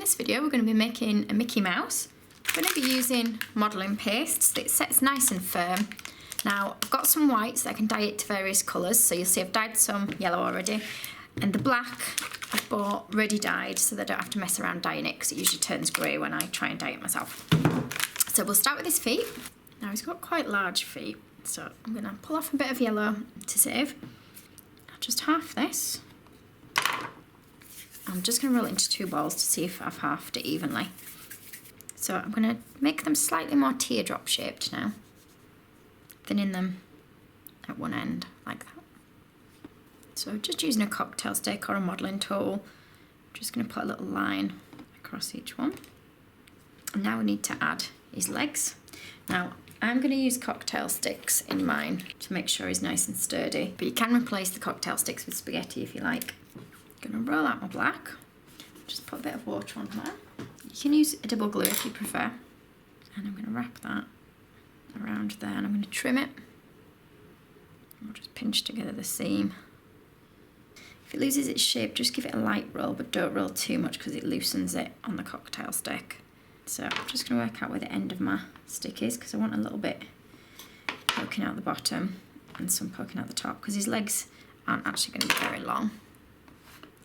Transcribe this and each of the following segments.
this video we're going to be making a Mickey Mouse. I'm going to be using modelling paste so it sets nice and firm. Now I've got some whites that I can dye it to various colours, so you'll see I've dyed some yellow already, and the black I've bought ready dyed so that I don't have to mess around dyeing it because it usually turns grey when I try and dye it myself. So we'll start with his feet. Now he's got quite large feet, so I'm going to pull off a bit of yellow to save. I'll just half this. I'm just going to roll it into 2 balls to see if I've halved it evenly. So I'm going to make them slightly more teardrop shaped now, thinning them at one end like that. So just using a cocktail stick or a modelling tool, I'm just going to put a little line across each one. And now we need to add his legs. Now I'm going to use cocktail sticks in mine to make sure he's nice and sturdy, but you can replace the cocktail sticks with spaghetti if you like. I'm going to roll out my black, just put a bit of water on there. You can use a double glue if you prefer, and I'm going to wrap that around there and I'm going to trim it. I'll just pinch together the seam. If it loses its shape, just give it a light roll, but don't roll too much because it loosens it on the cocktail stick. So I'm just going to work out where the end of my stick is because I want a little bit poking out the bottom and some poking out the top because his legs aren't actually going to be very long.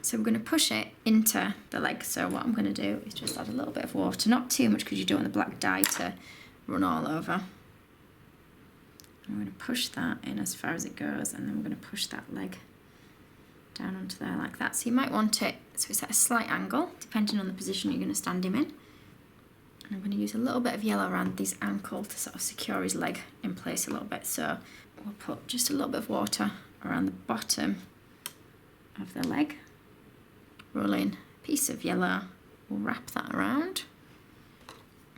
So we're going to push it into the leg. So what I'm going to do is just add a little bit of water, not too much because you don't want the black dye to run all over. I'm going to push that in as far as it goes, and then we're going to push that leg down onto there like that. So you might want it so it's at a slight angle, depending on the position you're going to stand him in. And I'm going to use a little bit of yellow around his ankle to sort of secure his leg in place a little bit. So we'll put just a little bit of water around the bottom of the leg. Roll in a piece of yellow, we'll wrap that around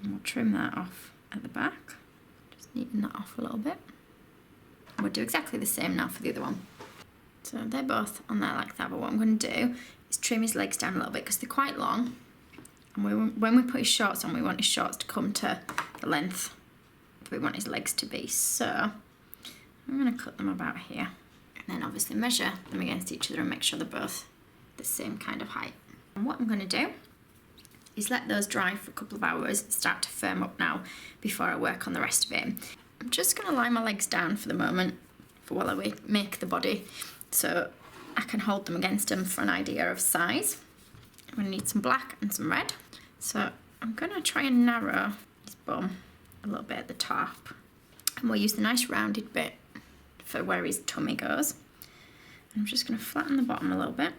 and we'll trim that off at the back, just neaten that off a little bit. And we'll do exactly the same now for the other one. So they're both on there like that, but what I'm going to do is trim his legs down a little bit because they're quite long, and when we put his shorts on, we want his shorts to come to the length that we want his legs to be. So I'm going to cut them about here, and then obviously measure them against each other and make sure they're both the same kind of height. And what I'm going to do is let those dry for a couple of hours, start to firm up now before I work on the rest of it. I'm just going to lie my legs down for the moment for while I make the body so I can hold them against them for an idea of size. I'm going to need some black and some red. So I'm going to try and narrow his bum a little bit at the top, and we'll use the nice rounded bit for where his tummy goes. I'm just going to flatten the bottom a little bit.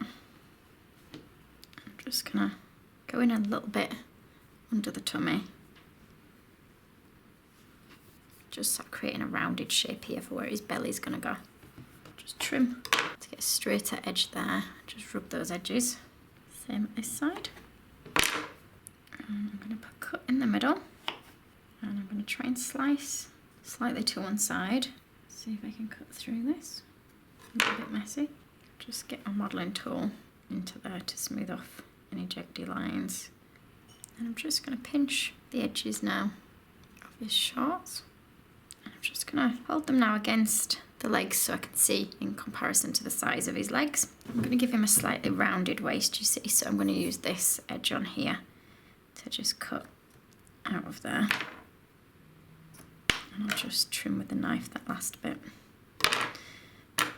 Just gonna go in a little bit under the tummy, just sort of creating a rounded shape here for where his belly's gonna go. Just trim to get a straighter edge there, just rub those edges. Same at this side. And I'm gonna put a cut in the middle, and I'm gonna try and slice slightly to one side. See if I can cut through this. A little bit messy. Just get my modelling tool into there to smooth off any jaggedy lines. And I'm just going to pinch the edges now of his shorts. And I'm just going to hold them now against the legs so I can see in comparison to the size of his legs. I'm going to give him a slightly rounded waist, you see, so I'm going to use this edge on here to just cut out of there. And I'll just trim with the knife that last bit.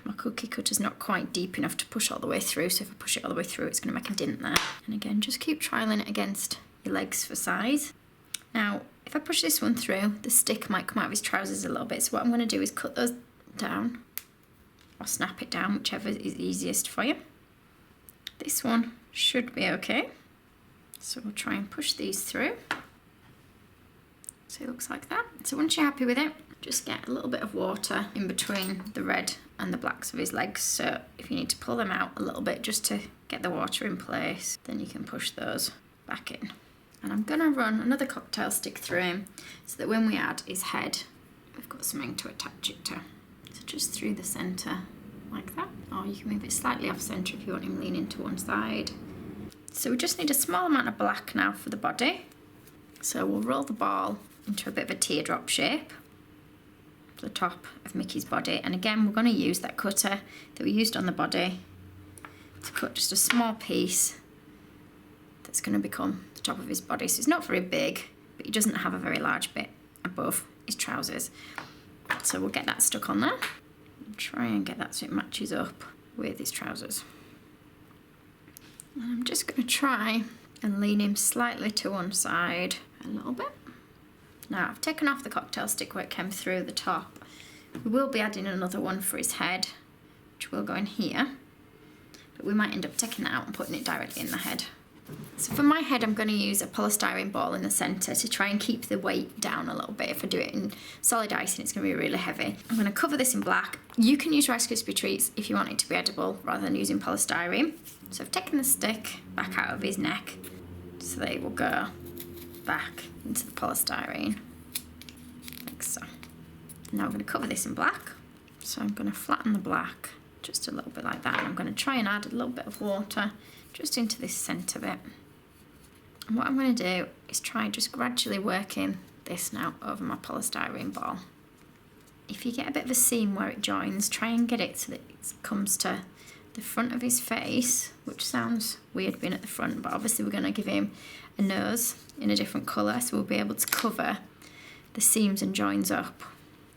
My cookie cutter's not quite deep enough to push all the way through, so if I push it all the way through, it's going to make a dent there. And again, just keep trialing it against your legs for size. Now, if I push this one through, the stick might come out of his trousers a little bit, so what I'm going to do is cut those down, or snap it down, whichever is easiest for you. This one should be okay, so we'll try and push these through. So it looks like that. So once you're happy with it, just get a little bit of water in between the red and the blacks of his legs, so if you need to pull them out a little bit just to get the water in place, then you can push those back in. And I'm going to run another cocktail stick through him so that when we add his head, we've got something to attach it to. So just through the centre like that, or you can move it slightly off centre if you want him leaning to one side. So we just need a small amount of black now for the body, so we'll roll the ball into a bit of a teardrop shape. The top of Mickey's body, and again we're going to use that cutter that we used on the body to cut just a small piece that's going to become the top of his body. So it's not very big, but he doesn't have a very large bit above his trousers. So we'll get that stuck on there. Try and get that so it matches up with his trousers. And I'm just going to try and lean him slightly to one side a little bit. Now I've taken off the cocktail stick where it came through the top. We will be adding another one for his head, which will go in here. But we might end up taking that out and putting it directly in the head. So for my head, I'm going to use a polystyrene ball in the centre to try and keep the weight down a little bit. If I do it in solid icing, it's going to be really heavy. I'm going to cover this in black. You can use Rice Krispie treats if you want it to be edible rather than using polystyrene. So I've taken the stick back out of his neck so that it will go back into the polystyrene, like so. Now I'm going to cover this in black. So I'm going to flatten the black just a little bit like that. And I'm going to try and add a little bit of water just into this centre bit. And what I'm going to do is try just gradually working this now over my polystyrene ball. If you get a bit of a seam where it joins, try and get it so that it comes to the front of his face, which sounds weird being at the front, but obviously we're going to give him a nose in a different colour, so we'll be able to cover the seams and joins up.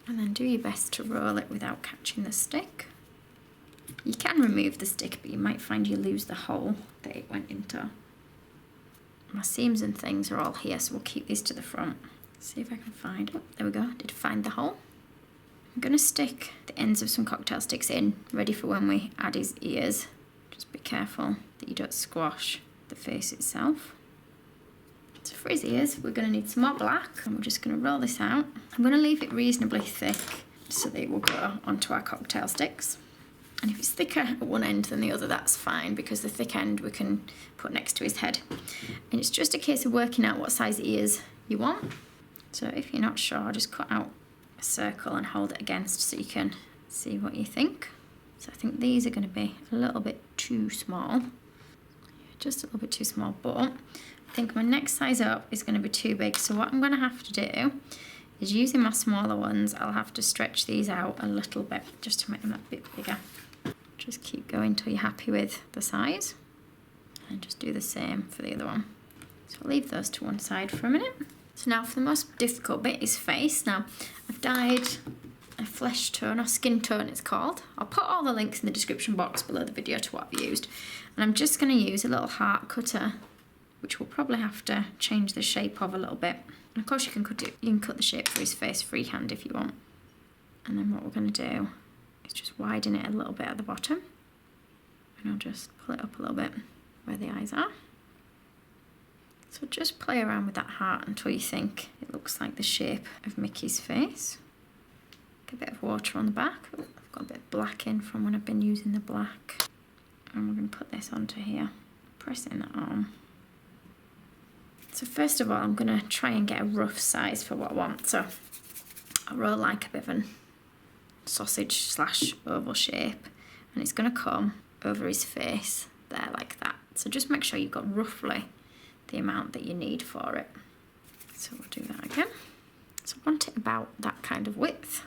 And then do your best to roll it without catching the stick. You can remove the stick, but you might find you lose the hole that it went into. My seams and things are all here, so we'll keep these to the front. See if I can find it. There we go, did find the hole. I'm going to stick the ends of some cocktail sticks in, ready for when we add his ears. Just be careful that you don't squash the face itself. So for his ears, we're going to need some more black, and we're just going to roll this out. I'm going to leave it reasonably thick so that it will go onto our cocktail sticks. And if it's thicker at one end than the other, that's fine, because the thick end we can put next to his head. And it's just a case of working out what size ears you want. So if you're not sure, just cut out a circle and hold it against so you can see what you think. So I think these are going to be a little bit too small. Just a little bit too small, but I think my next size up is going to be too big. So what I'm going to have to do is, using my smaller ones, I'll have to stretch these out a little bit just to make them a bit bigger. Just keep going until you're happy with the size, and just do the same for the other one. So I'll leave those to one side for a minute. So now for the most difficult bit, his face. Now I've dyed a flesh tone, or skin tone it's called. I'll put all the links in the description box below the video to what I've used. And I'm just going to use a little heart cutter, which we'll probably have to change the shape of a little bit. And of course you can cut the shape for his face freehand if you want. And then what we're going to do is just widen it a little bit at the bottom. And I'll just pull it up a little bit where the eyes are. So just play around with that heart until you think it looks like the shape of Mickey's face. Get a bit of water on the back. Oh, I've got a bit of black in from when I've been using the black. And we're going to put this onto here. Pressing that on. So first of all, I'm going to try and get a rough size for what I want. So I'll roll like a bit of a sausage / oval shape, and it's going to come over his face there like that. So just make sure you've got roughly the amount that you need for it. So we'll do that again. So I want it about that kind of width.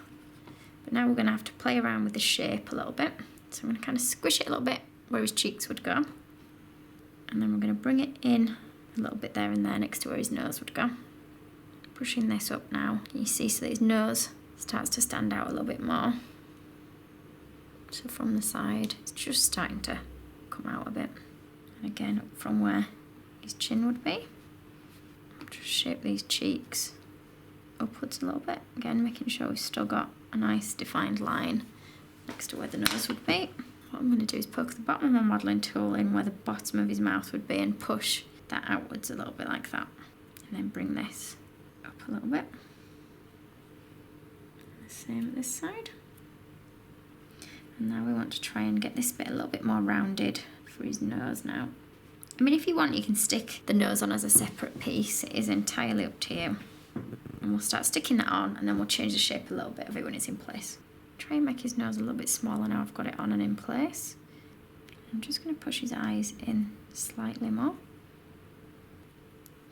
But now we're going to have to play around with the shape a little bit. So I'm going to kind of squish it a little bit where his cheeks would go. And then we're going to bring it in a little bit there and there next to where his nose would go. Pushing this up now. You see, so that his nose starts to stand out a little bit more. So from the side, it's just starting to come out a bit. And again, up from where his chin would be. Just shape these cheeks upwards a little bit. Again, making sure we've still got a nice defined line next to where the nose would be. What I'm going to do is poke the bottom of my modelling tool in where the bottom of his mouth would be and push that outwards a little bit like that. And then bring this up a little bit. The same at this side. And now we want to try and get this bit a little bit more rounded for his nose now. I mean, if you want, you can stick the nose on as a separate piece. It is entirely up to you. And we'll start sticking that on, and then we'll change the shape a little bit of it when it's in place. Try and make his nose a little bit smaller now I've got it on and in place. I'm just going to push his eyes in slightly more.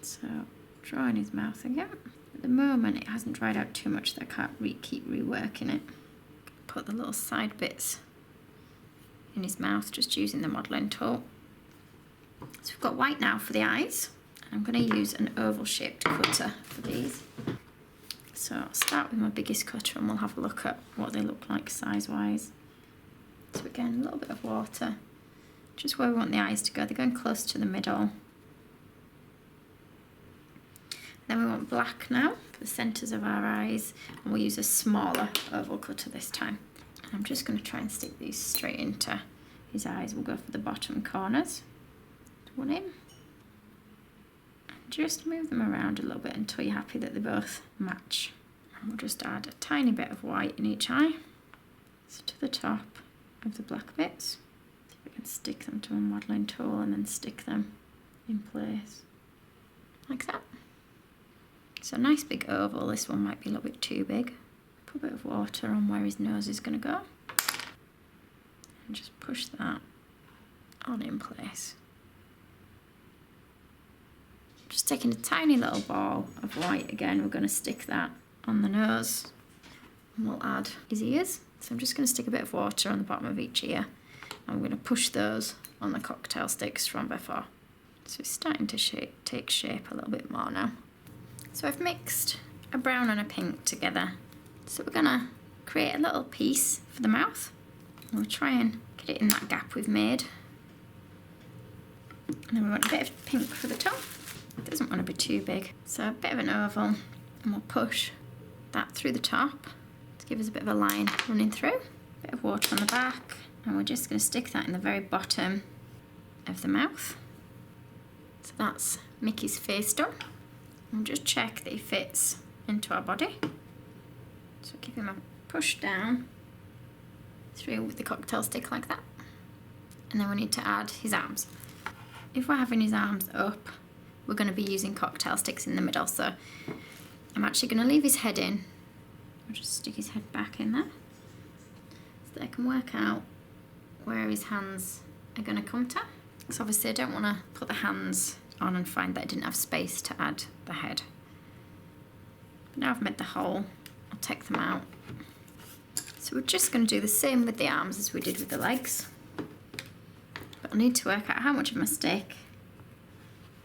So, drawing his mouth again. At the moment, it hasn't dried out too much, so I can't keep reworking it. Put the little side bits in his mouth, just using the modelling tool. So we've got white now for the eyes. I'm going to use an oval shaped cutter for these. So I'll start with my biggest cutter and we'll have a look at what they look like size wise. So again, a little bit of water, just where we want the eyes to go. They're going close to the middle. Then we want black now for the centres of our eyes, and we'll use a smaller oval cutter this time. And I'm just going to try and stick these straight into his eyes. We'll go for the bottom corners. One in. And just move them around a little bit until you're happy that they both match. And we'll just add a tiny bit of white in each eye. So to the top of the black bits. See if we can stick them to a modelling tool and then stick them in place. Like that. So a nice big oval. This one might be a little bit too big. Put a bit of water on where his nose is going to go. And just push that on in place. Just taking a tiny little ball of white again, we're going to stick that on the nose. And we'll add his ears. So I'm just going to stick a bit of water on the bottom of each ear. And we're going to push those on the cocktail sticks from before. So it's starting to take shape a little bit more now. So I've mixed a brown and a pink together. So we're going to create a little piece for the mouth. We'll try and get it in that gap we've made. And then we want a bit of pink for the tongue. It doesn't want to be too big. So a bit of an oval, and we'll push that through the top to give us a bit of a line running through. A bit of water on the back, and we're just going to stick that in the very bottom of the mouth. So that's Mickey's face done. And just check that he fits into our body. So give him a push down through with the cocktail stick like that. And then we need to add his arms. If we're having his arms up, we're going to be using cocktail sticks in the middle. So I'm actually going to leave his head in. I'll just stick his head back in there so that I can work out where his hands are going to come to. So obviously I don't want to put the hands on and find that I didn't have space to add the head. But now I've made the hole, I'll take them out. So we're just going to do the same with the arms as we did with the legs. But I need to work out how much of my stick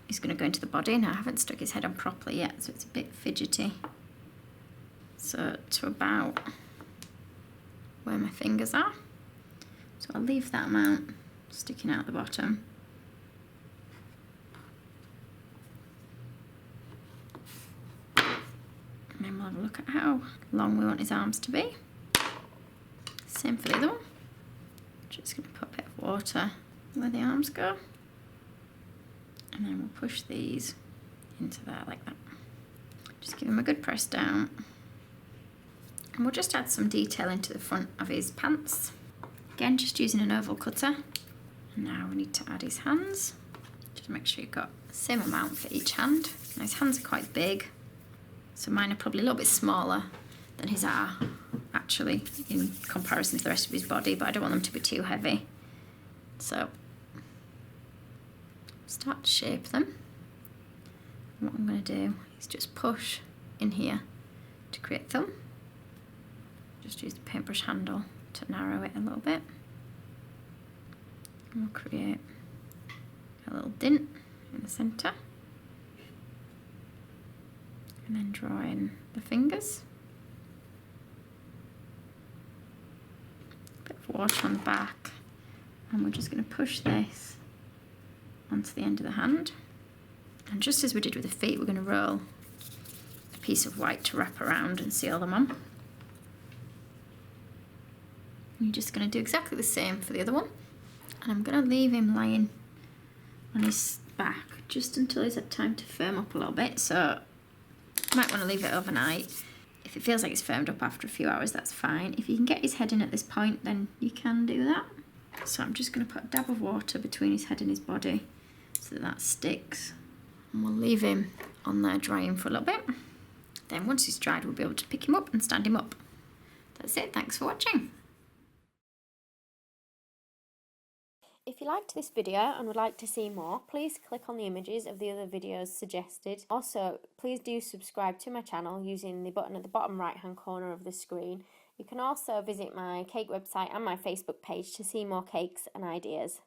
is going to go into the body. Now I haven't stuck his head on properly yet, so it's a bit fidgety. So to about where my fingers are. So I'll leave that amount sticking out the bottom. And then we'll have a look at how long we want his arms to be. Same for the other one. Just going to put a bit of water where the arms go. And then we'll push these into there like that. Just give him a good press down. And we'll just add some detail into the front of his pants. Again, just using an oval cutter. And now we need to add his hands. Just make sure you've got the same amount for each hand. Now his hands are quite big, so mine are probably a little bit smaller than his are, actually, in comparison to the rest of his body, but I don't want them to be too heavy. So, start to shape them. And what I'm going to do is just push in here to create thumb. Just use the paintbrush handle to narrow it a little bit. And we'll create a little dint in the centre. And then draw in the fingers. A bit of water on the back. And we're just going to push this onto the end of the hand. And just as we did with the feet, we're going to roll a piece of white to wrap around and seal them on. And you're just going to do exactly the same for the other one. And I'm going to leave him lying on his back just until he's had time to firm up a little bit. So you might want to leave it overnight. If it feels like it's firmed up after a few hours, that's fine. If you can get his head in at this point, then you can do that. So I'm just going to put a dab of water between his head and his body so that that sticks. And we'll leave him on there drying for a little bit. Then once he's dried, we'll be able to pick him up and stand him up. That's it. Thanks for watching. If you liked this video and would like to see more, please click on the images of the other videos suggested. Also, please do subscribe to my channel using the button at the bottom right hand corner of the screen. You can also visit my cake website and my Facebook page to see more cakes and ideas.